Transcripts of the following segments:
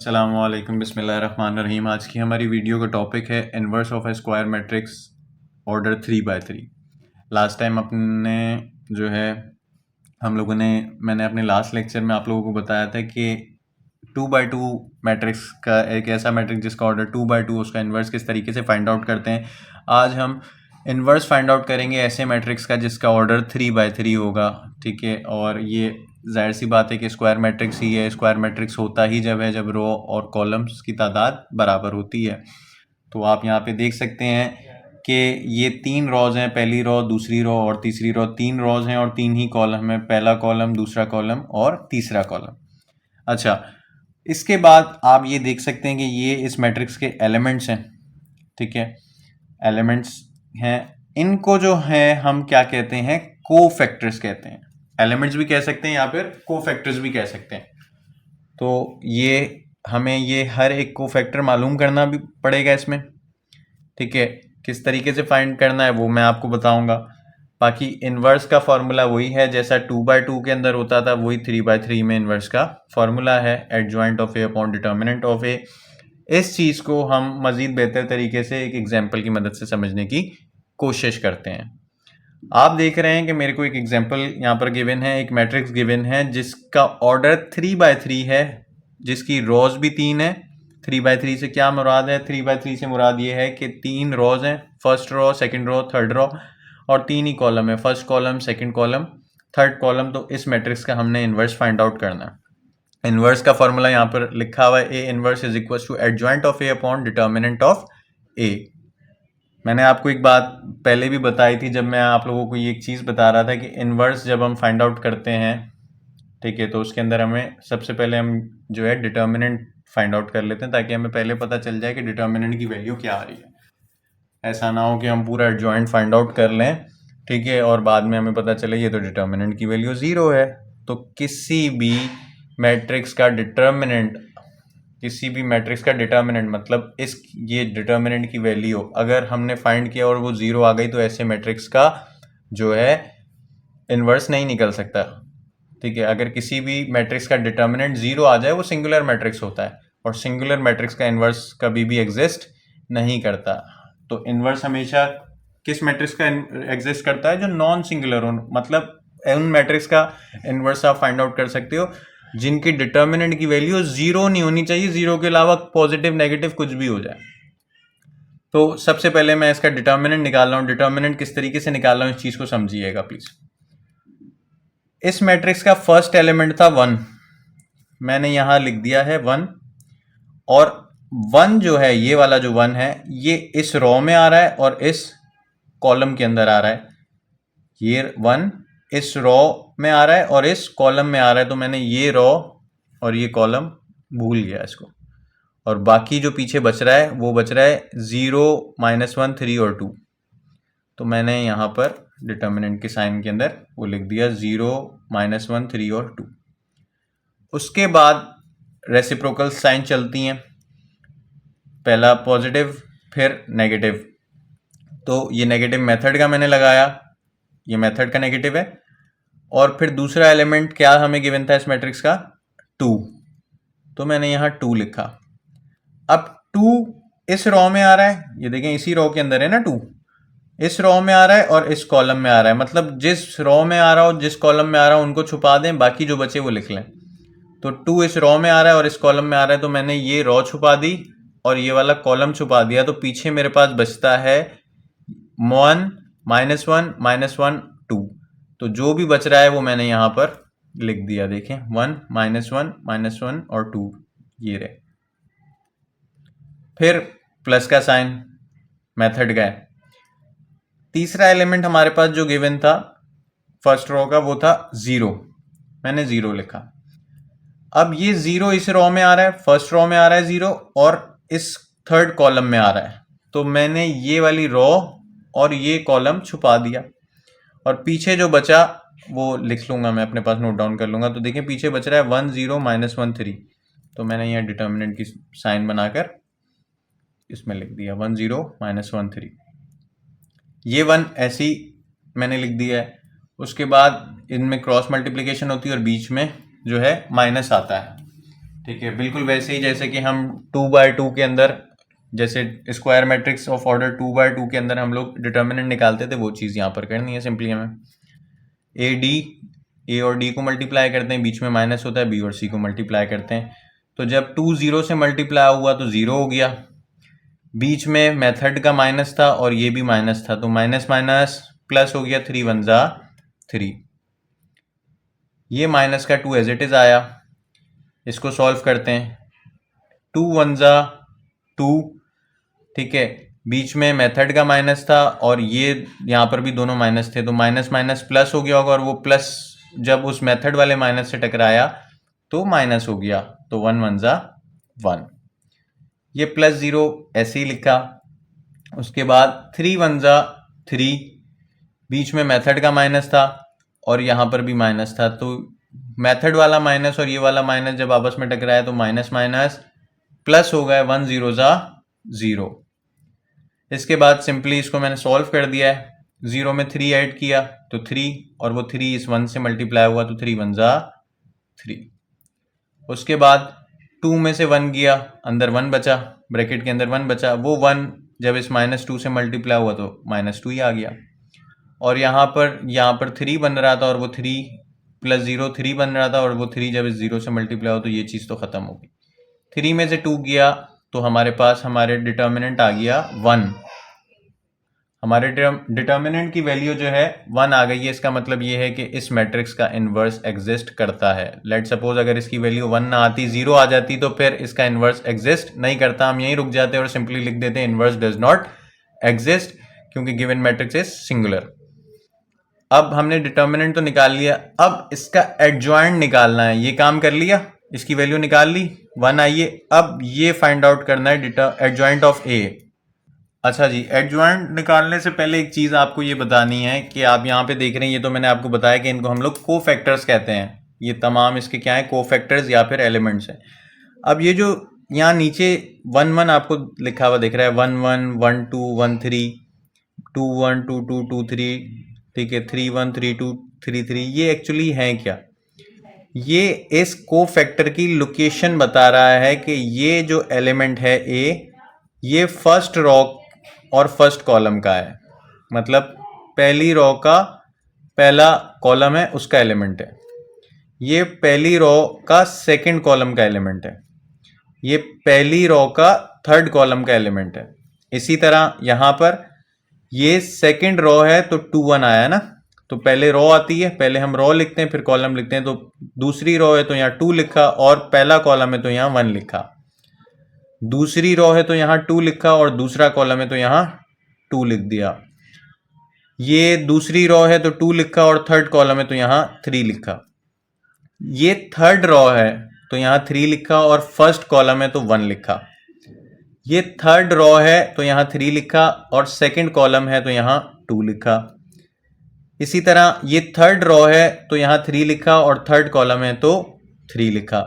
अस्सलामुअलैकुम बिस्मिल्लाहिर्रहमानिर्रहीम। आज की हमारी वीडियो का टॉपिक है inverse of A square matrix order 3 by 3। Last time अपने जो है हम लोगों ने मैंने अपने लास्ट लेक्चर में आप लोगों को बताया था कि 2 by 2 मैट्रिक्स का एक ऐसा मैट्रिक्स जिसका ऑर्डर 2 by 2 उसका इन्वर्स किस तरीके से फाइंड आउट करते हैं। आज हम इन्वर्स फाइंड आउट करेंगे ऐसे मैट्रिक्स का जिसका ऑर्डर 3 by 3 होगा। ठीक है, और ये जाहिर सी बात है कि स्क्वायर मैट्रिक्स ही है। स्क्वायर मैट्रिक्स होता ही जब रो और कॉलम्स की तादाद बराबर होती है। तो आप यहाँ पे देख सकते हैं कि ये 3 रॉज हैं, पहली रो, दूसरी रो और तीसरी रो। 3 रॉज हैं और 3 ही कॉलम हैं, पहला कॉलम, दूसरा कॉलम और तीसरा कॉलम। अच्छा, इसके बाद आप ये देख सकते हैं कि ये इस मैट्रिक्स के एलिमेंट्स हैं। ठीक है, एलिमेंट्स हैं, इनको जो है हम क्या कहते हैं, कोफैक्टर्स कहते हैं। एलिमेंट्स भी कह सकते हैं या फिर कोफैक्टर्स भी कह सकते हैं। तो ये हमें ये हर एक कोफैक्टर मालूम करना भी पड़ेगा इसमें। ठीक है, किस तरीके से फाइंड करना है वो मैं आपको बताऊंगा। बाकी इन्वर्स का फॉर्मूला वही है जैसा 2 by 2 के अंदर होता था, वही 3 by 3 में इन्वर्स का फॉर्मूला है, adjoint of A upon determinant of A. इस चीज़ को हम मज़ीद बेहतर तरीके से एक एग्जाम्पल की मदद से समझने की कोशिश करते हैं। आप देख रहे हैं कि मेरे को एक एग्जाम्पल यहाँ पर गिवन है, एक मैट्रिक्स गिवन है जिसका ऑर्डर 3 by 3 है, जिसकी रोज भी 3 है। 3 by 3 से क्या मुराद है? 3 by 3 से मुराद ये है कि 3 रोज हैं, first row, second row, third row, और 3 ही कॉलम है, first column, second column, third column. तो इस मैट्रिक्स का हमने इन्वर्स फाइंड आउट करना है। इन्वर्स का फॉर्मूला यहाँ पर लिखा हुआ है, A inverse is equal to adjoint of A upon determinant of A. मैंने आपको एक बात पहले भी बताई थी जब मैं आप लोगों को ये एक चीज़ बता रहा था कि इन्वर्स जब हम फाइंड आउट करते हैं, ठीक है, तो उसके अंदर हमें सबसे पहले हम जो है डिटर्मिनेंट फाइंड आउट कर लेते हैं ताकि हमें पहले पता चल जाए कि डिटर्मिनेंट की वैल्यू क्या आ रही है। ऐसा ना हो कि हम पूरा एडजॉइंट फाइंड आउट कर लें, ठीक है, और बाद में हमें पता चले ये तो डिटर्मिनेंट की वैल्यू 0 है। तो किसी भी मैट्रिक्स का डिटर्मिनेंट, किसी भी मैट्रिक्स का डिटर्मिनेंट मतलब ये डिटर्मिनेंट की वैल्यू अगर हमने फाइंड किया और वो 0 आ गई तो ऐसे मैट्रिक्स का जो है इन्वर्स नहीं निकल सकता। ठीक है, अगर किसी भी मैट्रिक्स का डिटर्मिनेंट 0 आ जाए वो सिंगुलर मैट्रिक्स होता है, और सिंगुलर मैट्रिक्स का इन्वर्स कभी भी एग्जिस्ट नहीं करता। तो इन्वर्स हमेशा किस मैट्रिक्स का एग्जिस्ट करता है? जो नॉन सिंगुलर हो, मतलब उन मैट्रिक्स का इन्वर्स आप फाइंड आउट कर सकते हो जिनकी डिटर्मिनेंट की वैल्यू 0 नहीं होनी चाहिए, 0 के अलावा पॉजिटिव नेगेटिव कुछ भी हो जाए। तो सबसे पहले मैं इसका डिटर्मिनेंट निकाल रहा हूं। डिटर्मिनेंट किस तरीके से निकाल रहा हूं इस चीज को समझिएगा प्लीज। इस मैट्रिक्स का फर्स्ट एलिमेंट था 1, मैंने यहां लिख दिया है 1, और 1 जो है, ये वाला जो 1 है, ये इस रो में आ रहा है और इस कॉलम के अंदर आ रहा है। ये 1 इस रो में आ रहा है और इस कॉलम में आ रहा है, तो मैंने ये रो और ये कॉलम भूल गया इसको, और बाकी जो पीछे बच रहा है वो बच रहा है 0, -1, 3 और 2। तो मैंने यहाँ पर डिटर्मिनेंट के साइन के अंदर वो लिख दिया 0, -1, 3 और 2। उसके बाद रेसिप्रोकल साइन चलती हैं, पहला पॉजिटिव फिर नेगेटिव। तो ये नेगेटिव मेथड का मैंने लगाया, ये मेथड का नेगेटिव है। और फिर दूसरा एलिमेंट क्या हमें गिवन था इस मैट्रिक्स का? 2, तो मैंने यहाँ 2 लिखा। अब 2 इस रो में आ रहा है, ये देखें इसी रो के अंदर है ना 2, इस रो में आ रहा है और इस कॉलम में आ रहा है, मतलब जिस रो में आ रहा हो, जिस कॉलम में आ रहा हो उनको छुपा दें, बाकी जो बचे वो लिख लें। तो 2 इस रो में आ रहा है और इस कॉलम में आ रहा है, तो मैंने ये रो छुपा दी और ये वाला कॉलम छुपा दिया। तो पीछे मेरे पास बचता है 1, -1, -1, 2। तो जो भी बच रहा है वो मैंने यहाँ पर लिख दिया, देखें 1, -1, -1 और 2, ये रहे। फिर प्लस का साइन मेथड का है। तीसरा एलिमेंट हमारे पास जो गिवन था फर्स्ट रो का वो था 0, मैंने 0 लिखा। अब ये 0 इस रो में आ रहा है, फर्स्ट रो में आ रहा है 0, और इस थर्ड कॉलम में आ रहा है, तो मैंने ये वाली रो और ये कॉलम छुपा दिया, और पीछे जो बचा वो लिख लूंगा, मैं अपने पास नोट डाउन कर लूंगा। तो देखिए पीछे बच रहा है 1, 0, -1, 3। तो मैंने यहाँ डिटर्मिनेंट की साइन बनाकर इसमें लिख दिया 1, 0, -1, 3। ये 1 ऐसी मैंने लिख दिया है। उसके बाद इनमें क्रॉस मल्टीप्लिकेशन होती है और बीच में जो है माइनस आता है, ठीक है, बिल्कुल वैसे ही जैसे कि हम 2/2 के अंदर, जैसे स्क्वायर मैट्रिक्स ऑफ ऑर्डर 2/2 के अंदर हम लोग डिटर्मिनेंट निकालते थे, वो चीज़ यहाँ पर करनी है सिंपली हमें। ए और डी को मल्टीप्लाई करते हैं, बीच में माइनस होता है, बी और सी को मल्टीप्लाई करते हैं। तो जब 2 0 से मल्टीप्लाई हुआ तो 0 हो गया, बीच में मेथड का माइनस था और ये भी माइनस था, तो माइनस माइनस प्लस हो गया, 3 1 जा 3। ये माइनस का 2 एज इट इज आया, इसको सॉल्व करते हैं। 2 1 जा 2, ठीक है, बीच में मेथड का माइनस था और ये यहाँ पर भी दोनों माइनस थे, तो माइनस माइनस प्लस हो गया होगा, और वो प्लस जब उस मेथड वाले माइनस से टकराया तो माइनस हो गया, तो 1 1 जा 1। ये प्लस 0 ऐसे ही लिखा। उसके बाद 3 1 जा 3, बीच में मेथड का माइनस था और यहाँ पर भी माइनस था, तो मेथड वाला माइनस और ये वाला माइनस जब आपस में टकराया तो माइनस माइनस प्लस हो गए, 1 0 जा 0। इसके बाद सिंपली इसको मैंने सॉल्व कर दिया है, 0 में 3 ऐड किया तो 3, और वो 3 इस 1 से मल्टीप्लाई हुआ तो 3 1 जा 3। उसके बाद 2 में से 1 गया, अंदर 1 बचा, ब्रैकेट के अंदर 1 बचा, वो 1 जब इस -2 से मल्टीप्लाई हुआ तो -2 ही आ गया। और यहाँ पर 3 बन रहा था और वो 3 + 0 3 बन रहा था, और वो 3 जब इस 0 से मल्टीप्लाई हुआ तो ये चीज़ तो ख़त्म हो गई। 3 में से 2 गया तो हमारे पास हमारे डिटर्मिनेंट आ गया 1। हमारे डिटर्मिनेंट की वैल्यू जो है 1 आ गई है। इसका मतलब ये है कि इस मैट्रिक्स का इन्वर्स एग्जिस्ट करता है। लेट सपोज अगर इसकी वैल्यू 1 ना आती, 0 आ जाती, तो फिर इसका इन्वर्स एग्जिस्ट नहीं करता। हम यहीं रुक जाते और सिंपली लिख देते इन्वर्स डज नॉट एग्जिस्ट, क्योंकि गिवन मैट्रिक्स इज सिंगुलर। अब हमने डिटर्मिनेंट तो निकाल लिया, अब इसका एडजॉइंट निकालना है। ये काम कर लिया, इसकी वैल्यू निकाल ली 1 आई है। अब ये फाइंड आउट करना है एडजॉइंट ऑफ ए। अच्छा जी, एडजॉइंट निकालने से पहले एक चीज़ आपको ये बतानी है कि आप यहाँ पे देख रहे हैं, ये तो मैंने आपको बताया कि इनको हम लोग कोफैक्टर्स कहते हैं। ये तमाम इसके क्या है, कोफैक्टर्स या फिर एलिमेंट्स हैं। अब ये जो यहाँ नीचे 1 1 आपको लिखा हुआ दिख रहा है, 1 1 1 2 1 3, 2 1 2 2 2 3, ठीक है, 3 1 3 2 3 3, ये एक्चुअली है क्या? ये इस कोफैक्टर की लोकेशन बता रहा है कि ये जो एलिमेंट है ए, ये फर्स्ट रो और फर्स्ट कॉलम का है। मतलब पहली रो का पहला कॉलम है, उसका एलिमेंट है। ये पहली रो का सेकंड कॉलम का एलिमेंट है। ये पहली रो का थर्ड कॉलम का एलिमेंट है। इसी तरह यहां पर ये सेकंड रो है तो 2 1 आया ना, तो पहले रो आती है, पहले हम रो लिखते हैं फिर कॉलम लिखते हैं। तो दूसरी रो है तो यहाँ 2 लिखा, और पहला कॉलम है तो यहाँ 1 लिखा। दूसरी रो है तो यहाँ 2 लिखा, और दूसरा कॉलम है तो यहाँ 2 लिख दिया। ये दूसरी रो है तो 2 लिखा, और थर्ड कॉलम है तो यहाँ 3 लिखा। ये थर्ड रो है तो यहाँ 3 लिखा, और फर्स्ट कॉलम है तो 1 लिखा। ये थर्ड रो है तो यहाँ 3 लिखा, और सेकंड कॉलम है तो यहाँ 2 लिखा। इसी तरह ये थर्ड रो है तो यहाँ 3 लिखा, और थर्ड कॉलम है तो 3 लिखा।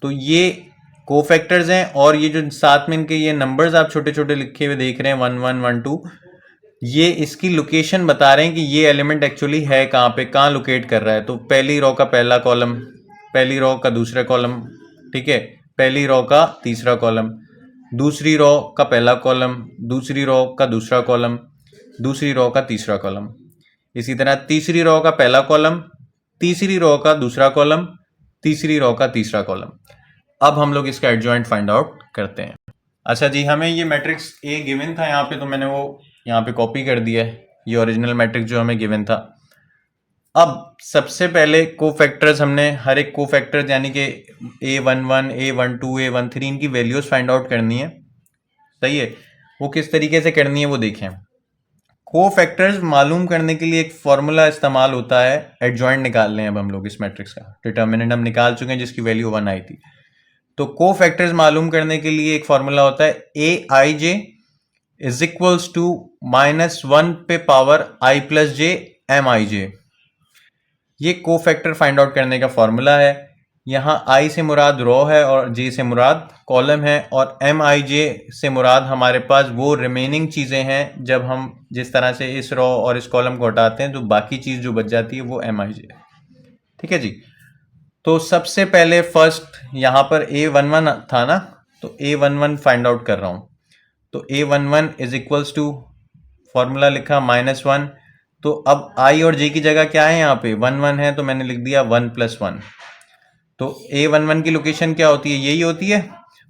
तो ये कोफैक्टर्स हैं, और ये जो साथ में इनके ये नंबर्स आप छोटे छोटे लिखे हुए देख रहे हैं 1 1 1 2, ये इसकी लोकेशन बता रहे हैं कि ये एलिमेंट एक्चुअली है कहाँ पे, कहाँ लोकेट कर रहा है। तो पहली रो का पहला कॉलम, पहली रो का दूसरा कॉलम, ठीक है, पहली रो का तीसरा कॉलम, दूसरी रो का पहला कॉलम, दूसरी रो का दूसरा कॉलम, दूसरी रो का तीसरा कॉलम। इसी तरह तीसरी रो का पहला कॉलम, तीसरी रो का दूसरा कॉलम, तीसरी रो का तीसरा कॉलम। अब हम लोग इसका एडजॉइंट फाइंड आउट करते हैं। अच्छा जी, हमें ये मैट्रिक्स ए गिवन था यहाँ पे, तो मैंने वो यहाँ पे कॉपी कर दिया है, ये ओरिजिनल मैट्रिक्स जो हमें गिवन था। अब सबसे पहले कोफैक्टर्स हमने हर एक कोफैक्टर यानी कि A11, A12, A13 इनकी वैल्यूज फाइंड आउट करनी है। सही है, वो किस तरीके से करनी है वो देखें। कोफैक्टर्स मालूम करने के लिए एक फॉर्मूला इस्तेमाल होता है, एडजॉइंट निकालने हैं अब हम लोग इस मैट्रिक्स का। डिटर्मिनेंट हम निकाल चुके हैं जिसकी वैल्यू 1 आई थी। तो कोफैक्टर्स मालूम करने के लिए एक फॉर्मूला होता है AIJ इज इक्वल्स टू -1 पे पावर I + J MIJ। ये कोफैक्टर फाइंड आउट करने का फॉर्मूला है। यहाँ I से मुराद रो है और J से मुराद कॉलम है, और MIJ से मुराद हमारे पास वो रिमेनिंग चीज़ें हैं। जब हम जिस तरह से इस रो और इस कॉलम को हटाते हैं तो बाकी चीज़ जो बच जाती है वो MIJ है। ठीक है जी। तो सबसे पहले फर्स्ट यहाँ पर A11 था ना, तो A11 फाइंड आउट कर रहा हूँ। तो A11 is equals to, formula लिखा -1। तो अब I और J की जगह क्या है, यहाँ पे 1 1 है, तो मैंने लिख दिया 1 + 1। तो A11 की लोकेशन क्या होती है, यही होती है।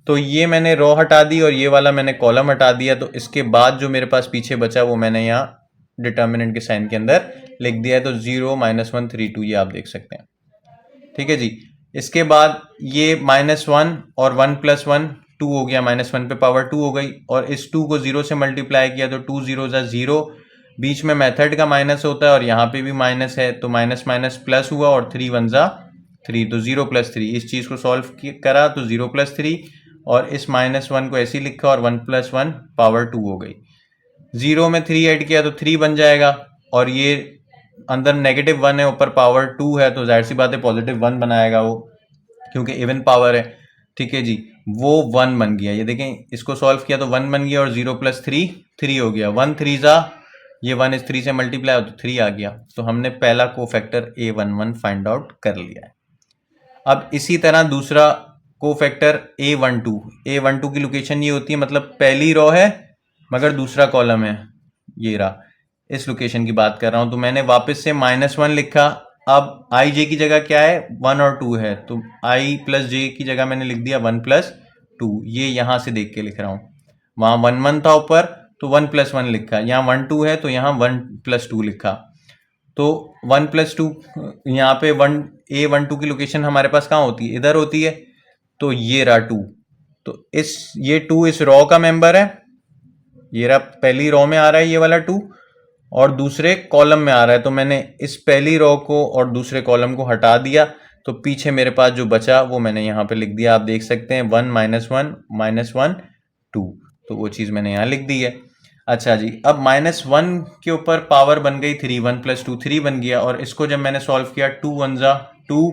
तो ये मैंने रो हटा दी और ये वाला मैंने कॉलम हटा दिया। तो इसके बाद जो मेरे पास पीछे बचा वो मैंने यहाँ डिटर्मिनेंट के साइन के अंदर लिख दिया है। तो 0 -1 3 2 ये आप देख सकते हैं। ठीक है जी। इसके बाद ये -1 और 1 + 1 2 हो गया, -1 पे पावर 2 हो गई, और इस 2 को 0 से मल्टीप्लाई किया तो 2 0 0, बीच में मेथड का माइनस होता है और यहाँ पे भी माइनस है, तो माइनस माइनस प्लस हुआ और 3 1 3, तो 0 + 3। इस चीज़ को सॉल्व करा तो 0 + 3, और इस -1 को ऐसे ही लिखा और 1 + 1 पावर 2 हो गई। 0 में 3 ऐड किया तो 3 बन जाएगा, और ये अंदर -1 है, ऊपर पावर 2 है, तो जाहिर सी बात है +1 बनाएगा वो, क्योंकि इवन पावर है। ठीक है जी, वो 1 बन गया। ये देखें, इसको सॉल्व किया तो 1 बन गया, और 0 + 3 3 हो गया। 1 3 ये 1 इस 3 से मल्टीप्लाई हो तो 3 आ गया। तो हमने पहला कोफैक्टर A11 फाइंड आउट कर लिया है। अब इसी तरह दूसरा कोफैक्टर A12 की लोकेशन ये होती है, मतलब पहली रो है मगर दूसरा कॉलम है, ये रहा, इस लोकेशन की बात कर रहा हूं। तो मैंने वापस से -1 लिखा। अब I J की जगह क्या है, 1 और 2 है, तो I + J की जगह मैंने लिख दिया 1 + 2। ये यहां से देख के लिख रहा हूं, वहां 1 1 था ऊपर, तो 1 + 1 लिखा। यहाँ 1 2 है, तो यहाँ 1 + 2 लिखा। तो 1 + 2 यहाँ पे A12 की लोकेशन हमारे पास कहाँ होती है, इधर होती है। तो ये रहा 2। तो ये 2 इस रो का मेंबर है, ये रहा पहली रो में आ रहा है ये वाला 2, और दूसरे कॉलम में आ रहा है। तो मैंने इस पहली रो को और दूसरे कॉलम को हटा दिया, तो पीछे मेरे पास जो बचा वो मैंने यहाँ पे लिख दिया। आप देख सकते हैं 1 -1 -1 2, तो वो चीज़ मैंने यहाँ लिख दी है। अच्छा जी, अब -1 के ऊपर पावर बन गई 3, 1 + 2 3 बन गया, और इसको जब मैंने सॉल्व किया 2 1 2,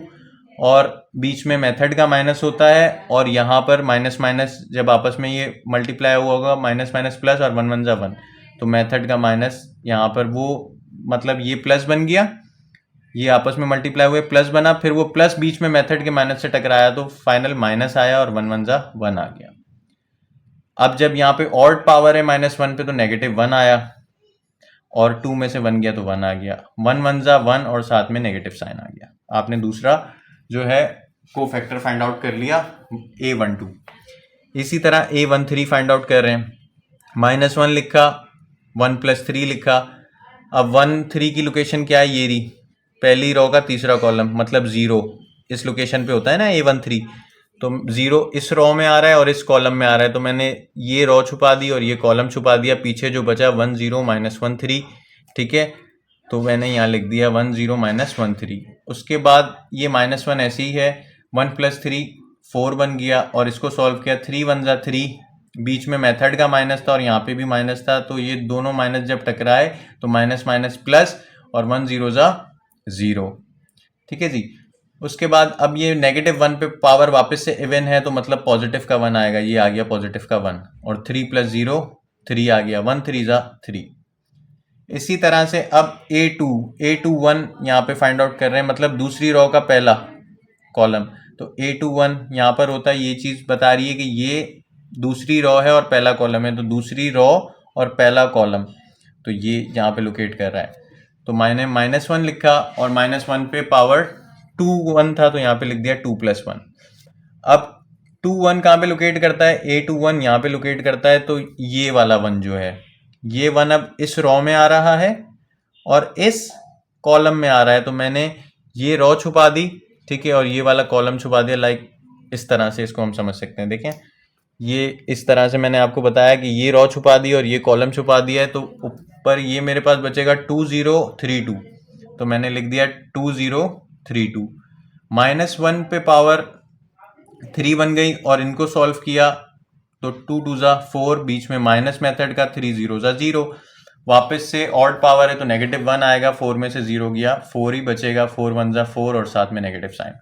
और बीच में मेथड का माइनस होता है, और यहाँ पर माइनस माइनस जब आपस में ये मल्टीप्लाई हुआ होगा, माइनस माइनस प्लस, और 1 1 1, तो मेथड का माइनस यहाँ पर वो, मतलब ये प्लस बन गया, ये आपस में मल्टीप्लाई हुए प्लस बना, फिर वो प्लस बीच में मेथड के माइनस से टकराया तो फाइनल माइनस आया, और 1 1 1 आ गया। अब जब यहाँ पे ऑड पावर है -1 पे, तो -1 आया, और 2 में से 1 गया तो 1 आ गया। 1 1 1, और साथ में नेगेटिव साइन आ गया। आपने दूसरा जो है कोफैक्टर फाइंड आउट कर लिया A12। इसी तरह A13 फाइंड आउट कर रहे हैं। -1 लिखा, 1 + 3 लिखा। अब 1 3 की लोकेशन क्या है, ये रही, पहली रो का तीसरा कॉलम, मतलब 0 इस लोकेशन पे होता है ना A13। तो 0 इस रो में आ रहा है और इस कॉलम में आ रहा है, तो मैंने ये रो छुपा दी और ये कॉलम छुपा दिया। पीछे जो बचा 1 0 -1 3, ठीक है, तो मैंने यहाँ लिख दिया 1 0 -1 3। उसके बाद ये -1 ऐसे ही है, 1 + 3 4 बन गया, और इसको सॉल्व किया 3 1 3, बीच में मेथड का माइनस था और यहाँ पे भी माइनस था, तो ये दोनों माइनस जब टकराए तो माइनस माइनस प्लस, और 1 0 0। ठीक है जी। उसके बाद अब ये -1 पे पावर वापस से इवन है, तो मतलब पॉजिटिव का 1 आएगा, ये आ गया पॉजिटिव का 1, और 3 + 0 3 आ गया, 1 3 3। इसी तरह से अब A21 यहाँ पे फाइंड आउट कर रहे हैं, मतलब दूसरी रो का पहला कॉलम। तो A21 यहाँ पर होता है, ये चीज़ बता रही है कि ये दूसरी रो है और पहला कॉलम है, तो दूसरी रो और पहला कॉलम, तो ये यहाँ पे लोकेट कर रहा है। तो मैंने -1 लिखा, और -1 पे पावर 2 1 था, तो यहाँ पे लिख दिया 2 + 1। अब 2 1 कहाँ पे लोकेट करता है, A21 यहाँ पे लोकेट करता है, तो ये वाला 1 जो है, ये 1 अब इस रो में आ रहा है और इस कॉलम में आ रहा है, तो मैंने ये रो छुपा दी, ठीक है, और ये वाला कॉलम छुपा दिया। लाइक इस तरह से इसको हम समझ सकते हैं। देखें, ये इस तरह से मैंने आपको बताया कि ये रो छुपा दी और ये कॉलम छुपा दिया है, तो ऊपर ये मेरे पास बचेगा 2 0 3 2, तो मैंने लिख दिया 2 0 3 2। -1 पे पावर 3 बन गई, और इनको सॉल्व किया तो 2 2 4, बीच में माइनस मेथड का, 3 0 0। वापस से ऑड पावर है तो -1 आएगा, 4 में से 0 गया, 4 ही बचेगा, 4 1 4, और साथ में नेगेटिव साइन।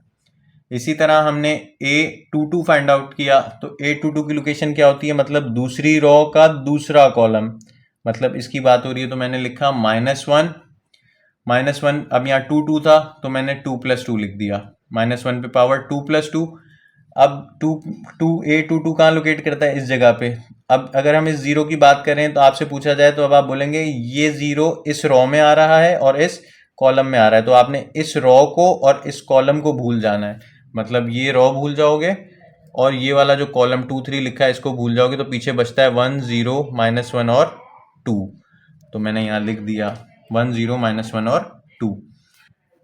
इसी तरह हमने A22 फाइंड आउट किया, तो A22 की लोकेशन क्या होती है, मतलब दूसरी रो का दूसरा कॉलम, मतलब इसकी बात हो रही है। तो मैंने लिखा -1 अब यहाँ 2 2 था, तो मैंने 2 + 2 लिख दिया, -1 पे पावर 2 + 2। अब 2 कहाँ लोकेट करता है? इस जगह पे। अब अगर हम इस ज़ीरो की बात करें तो आपसे पूछा जाए तो अब आप बोलेंगे ये ज़ीरो इस रो में आ रहा है और इस कॉलम में आ रहा है, तो आपने इस रो को और इस कॉलम को भूल जाना है। मतलब ये रो भूल जाओगे और ये वाला जो कॉलम 2 3 लिखा है इसको भूल जाओगे, तो पीछे बचता है 1 0 -1 और 2। तो मैंने यहाँ लिख दिया 1 0 -1 और 2।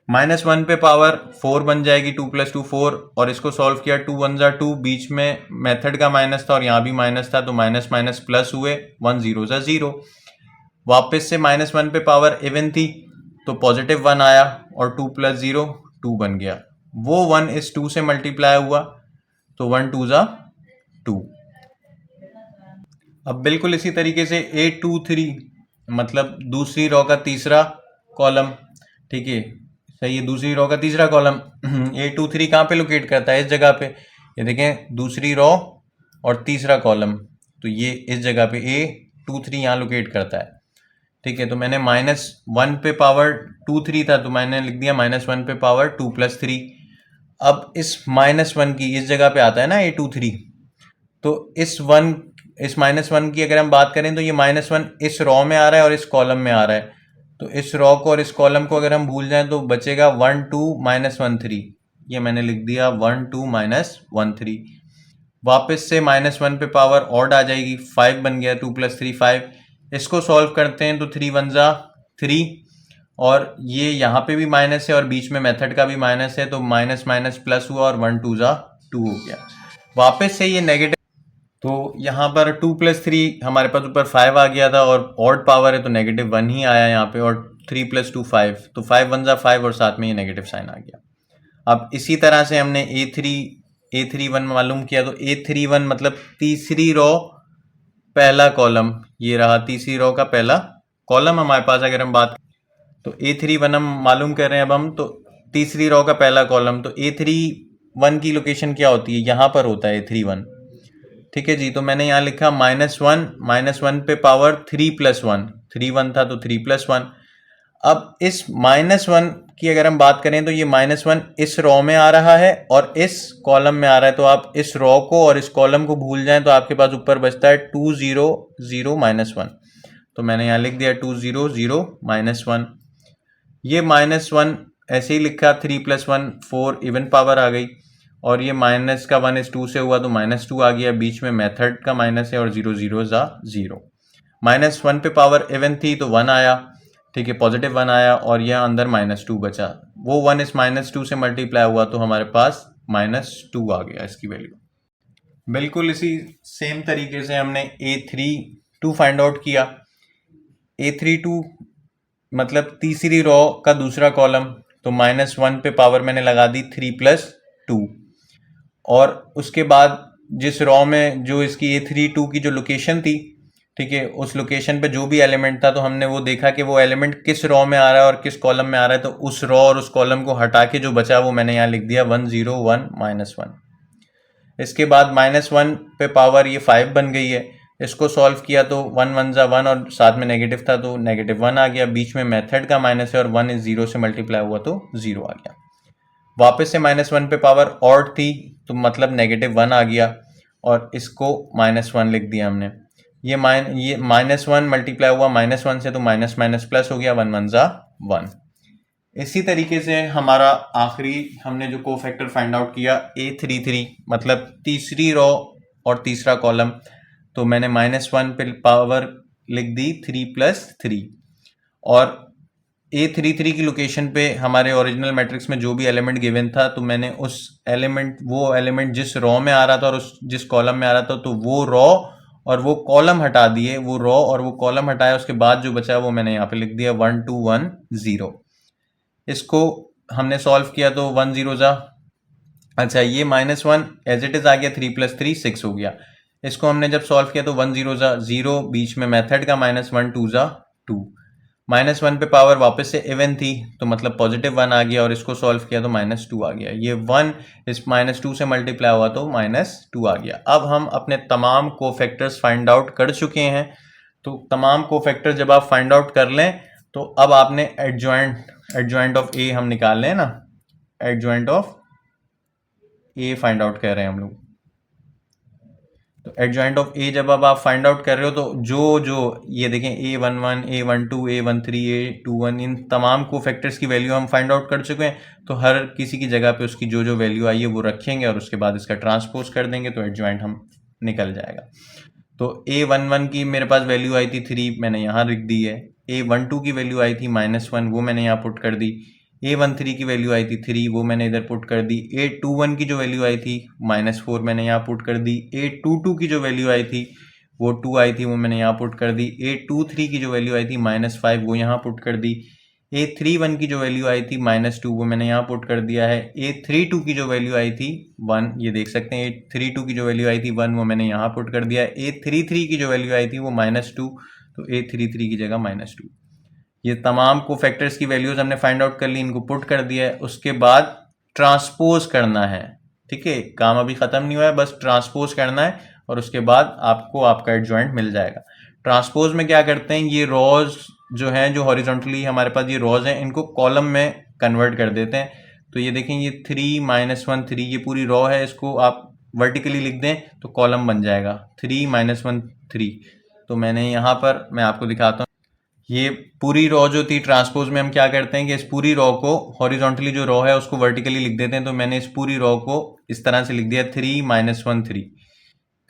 -1 पे पावर 4 बन जाएगी, 2 + 2 4, और इसको सॉल्व किया 2 1 ज़ा 2, बीच में मेथड का माइनस था और यहाँ भी माइनस था, तो माइनस माइनस प्लस हुए, 1 0 ज़ा 0। वापस से -1 पे पावर इवन थी तो पॉजिटिव 1 आया और 2 + 0 2 बन गया। वो 1 इस 2 से मल्टीप्लाई हुआ तो 1 2 ज़ा 2। अब बिल्कुल इसी तरीके से 8 2 3 मतलब दूसरी रो का तीसरा कॉलम, ठीक है, सही है, दूसरी रो का तीसरा कॉलम। 8 2 3 कहाँ पे लोकेट करता है? इस जगह पे। ये देखें, दूसरी रो और तीसरा कॉलम, तो ये इस जगह पे A 2 3 यहाँ लोकेट करता है, ठीक है। तो मैंने -1 पे पावर 2 3 था तो मैंने लिख दिया -1 पे पावर 2 + 3। अब इस -1 की इस जगह पे आता है ना A 2 3, तो इस -1 की अगर हम बात करें तो ये -1 इस रो में आ रहा है और इस कॉलम में आ रहा है, तो इस रो को और इस कॉलम को अगर हम भूल जाएं तो बचेगा 1 2 -1 3। ये मैंने लिख दिया 1 2 -1 3। वापस से -1 पे पावर ऑड आ जाएगी, 5 बन गया, 2 + 3 5। इसको सॉल्व करते हैं तो 3 1 ज़ा 3, और ये यहाँ पे भी माइनस है और बीच में मेथड का भी माइनस है, तो माइनस माइनस प्लस हुआ और 1 2 ज़ा 2 हो गया। वापस से ये नेगेटिव, तो यहाँ पर 2 + 3 हमारे पास ऊपर 5 आ गया था और ऑड पावर है तो -1 ही आया यहाँ पे, और 3 + 2 5, तो 5 1 ज़ा 5 और साथ में ये नेगेटिव साइन आ गया। अब इसी तरह से हमने A31 मालूम किया, तो A31 मतलब तीसरी रो पहला कॉलम, ये रहा तीसरी रो का पहला कॉलम हमारे पास। अगर हम बात तो A31 हम मालूम कर रहे हैं अब हम, तो तीसरी रो का पहला कॉलम, तो A31 की लोकेशन क्या होती है? यहाँ पर होता है A31, ठीक है जी। तो मैंने यहाँ लिखा -1 पे पावर 3 + 1, 3 1 था तो 3 + 1। अब इस -1 की अगर हम बात करें तो ये -1 इस रो में आ रहा है और इस कॉलम में आ रहा है, तो आप इस रो को और इस कॉलम को भूल जाएं तो आपके पास ऊपर बचता है 2 0 0 -1। तो मैंने यहाँ लिख दिया 2 0 0 -1। ये -1 ऐसे ही लिखा, 3 + 1 4, इवन पावर आ गई, और ये माइनस का 1 इस 2 से हुआ तो -2 आ गया, बीच में मेथड का माइनस है और 0 0 ज़ा 0। -1 पे पावर इवन थी तो 1 आया, ठीक है, पॉजिटिव 1 आया, और यह अंदर -2 बचा, वो 1 इस -2 से मल्टीप्लाई हुआ तो हमारे पास -2 आ गया इसकी वैल्यू। बिल्कुल इसी सेम तरीके से हमने A32 फाइंड आउट किया। A32 मतलब तीसरी रो का दूसरा कॉलम, तो -1 पे पावर मैंने लगा दी 3 + 2, और उसके बाद जिस रो में जो इसकी A32 की जो लोकेशन थी, ठीक है, उस लोकेशन पे जो भी एलिमेंट था तो हमने वो देखा कि वो एलिमेंट किस रो में आ रहा है और किस कॉलम में आ रहा है, तो उस रो और उस कॉलम को हटा के जो बचा वो मैंने यहाँ लिख दिया 1 0 1 -1। इसके बाद -1 पे पावर ये 5 बन गई है, इसको सॉल्व किया तो 1 1 ज़ा 1 और साथ में नेगेटिव था तो -1 आ गया, बीच में मेथड का माइनस है और 1 इस 0 से मल्टीप्लाई हुआ तो 0 आ गया। वापस से -1 पे पावर ऑड थी तो मतलब -1 आ गया, और इसको -1 लिख दिया हमने। ये -1 मल्टीप्लाई हुआ -1 से तो माइनस माइनस प्लस हो गया, 1 1 ज़ा 1। इसी तरीके से हमारा आखिरी हमने जो कोफैक्टर फाइंड आउट किया A33 मतलब तीसरी रो और तीसरा कॉलम, तो मैंने -1 पे पावर लिख दी 3 + 3, और A33 की लोकेशन पे हमारे ओरिजिनल मैट्रिक्स में जो भी एलिमेंट गिवन था तो मैंने उस एलिमेंट वो एलिमेंट जिस रो में आ रहा था और उस जिस कॉलम में आ रहा था तो वो रो और वो कॉलम हटा दिए, वो रो और वो कॉलम हटाया, उसके बाद जो बचा वो मैंने यहाँ पे लिख दिया 1 2 1 0। इसको हमने सॉल्व किया तो 1 0 ज़ा, अच्छा ये -1 एज इट इज़ आ गया, 3 + 3 6 हो गया। इसको हमने जब सॉल्व किया तो 1 0 ज़ा 0, बीच में मेथड का -1 2 ज़ा 2। -1 पे पावर वापस से इवन थी तो मतलब पॉजिटिव 1 आ गया, और इसको सॉल्व किया तो -2 आ गया। ये 1 इस -2 से मल्टीप्लाई हुआ तो -2 आ गया। अब हम अपने तमाम कोफैक्टर्स फाइंड आउट कर चुके हैं, तो तमाम कोफैक्टर जब आप फाइंड आउट कर लें तो अब आपने एडजॉइंट ऑफ ए हम निकाल लें ना, adjoint of A find out कर रहे हैं हम लोग। तो एडजॉइंट ऑफ ए जब अब आप फाइंड आउट कर रहे हो तो जो ये देखें A11, A12, A13, A21, इन तमाम को फैक्टर्स की वैल्यू हम फाइंड आउट कर चुके हैं। तो हर किसी की जगह पे उसकी जो वैल्यू आई है वो रखेंगे और उसके बाद इसका ट्रांसपोज कर देंगे तो एडजॉइंट हम निकल जाएगा। तो A11 की मेरे पास वैल्यू आई थी 3, मैंने यहाँ लिख दी है। A12 की वैल्यू आई थी -1, वो मैंने यहाँ पुट कर दी। A13 की वैल्यू आई थी 3, वो मैंने इधर पुट कर दी। A21 की जो वैल्यू आई थी -4 मैंने यहाँ पुट कर दी। A22 की जो वैल्यू आई थी वो 2 आई थी, वो मैंने यहाँ पुट कर दी। A23 की जो वैल्यू आई थी -5, वो यहाँ पुट कर दी। A31 की जो वैल्यू आई थी -2, वो मैंने यहाँ पुट कर दिया है। A32 की जो वैल्यू आई थी 1, ये देख सकते हैं A32 की जो वैल्यू आई थी 1, वो मैंने यहाँ पुट कर दिया है। A33 की जो वैल्यू आई थी वो -2, तो A33 की जगह -2। ये तमाम को फैक्टर्स की वैल्यूज हमने फाइंड आउट कर ली, इनको पुट कर दिया है। उसके बाद ट्रांसपोज करना है, ठीक है, काम अभी खत्म नहीं हुआ है, बस ट्रांसपोज करना है और उसके बाद आपको आपका एडजॉइंट मिल जाएगा। ट्रांसपोज में क्या करते हैं, ये रॉज जो हैं, जो हॉरिजॉन्टली हमारे पास ये रॉज हैं, इनको कॉलम में कन्वर्ट कर देते हैं। तो ये देखें, ये 3 -1 3 ये पूरी रॉ है, इसको आप वर्टिकली लिख दें तो कॉलम बन जाएगा 3 -1 3। तो मैंने यहाँ पर मैं आपको दिखाता हूँ, ये पूरी रॉ जो थी ट्रांसपोज में हम क्या करते हैं कि इस पूरी रॉ को हॉरिजॉन्टली जो रॉ है उसको वर्टिकली लिख देते हैं। तो मैंने इस पूरी रॉ को इस तरह से लिख दिया 3 -1 3।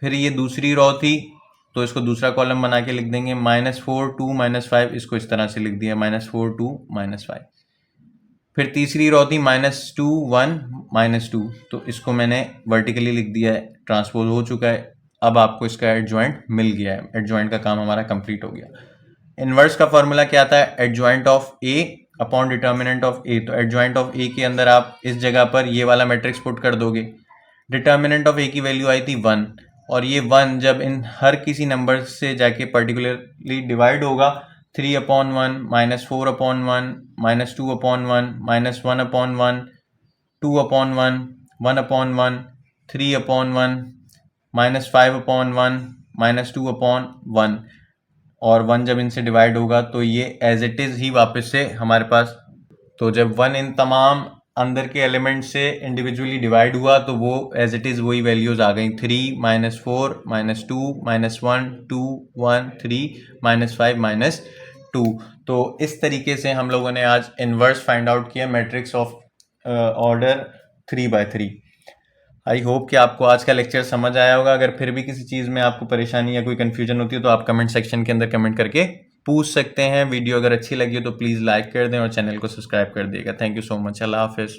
फिर ये दूसरी रॉ थी तो इसको दूसरा कॉलम बना के लिख देंगे -4 2 -5, इसको इस तरह से लिख दिया -4 2 -5। फिर तीसरी रॉ थी -2 1 -2, तो इसको मैंने वर्टिकली लिख दिया है, ट्रांसपोज हो चुका है। अब आपको इसका एडजॉइंट मिल गया है, एडजॉइंट का काम हमारा कंप्लीट हो गया। इनवर्स का फॉर्मूला क्या था, adjoint of A upon determinant of A. तो एडजॉइंट ऑफ ए के अंदर आप इस जगह पर ये वाला मैट्रिक्स पुट कर दोगे। डिटर्मिनेंट ऑफ ए की वैल्यू आई थी 1, और ये 1 जब इन हर किसी नंबर से जाके पर्टिकुलरली डिवाइड होगा 3/1 -4/1 -2/1 -1/1 2/1 1/1 3/1 -5/1 -2/1, और 1 जब इनसे डिवाइड होगा तो ये एज इट इज़ ही वापस से हमारे पास। तो जब 1 इन तमाम अंदर के एलिमेंट से इंडिविजुअली डिवाइड हुआ तो वो एज इट इज़ वही वैल्यूज़ आ गई, 3 -4 -2 -1 2 1 3 -5 -2। तो इस तरीके से हम लोगों ने आज इन्वर्स फाइंड आउट किया matrix of order 3/3। I hope कि आपको आज का लेक्चर समझ आया होगा। अगर फिर भी किसी चीज़ में आपको परेशानी या कोई कन्फ्यूजन होती है तो आप कमेंट सेक्शन के अंदर कमेंट करके पूछ सकते हैं। वीडियो अगर अच्छी लगी हो तो प्लीज़ लाइक कर दें और चैनल को सब्सक्राइब कर दिएगा। Thank you so much. अल्लाह हाफिज़।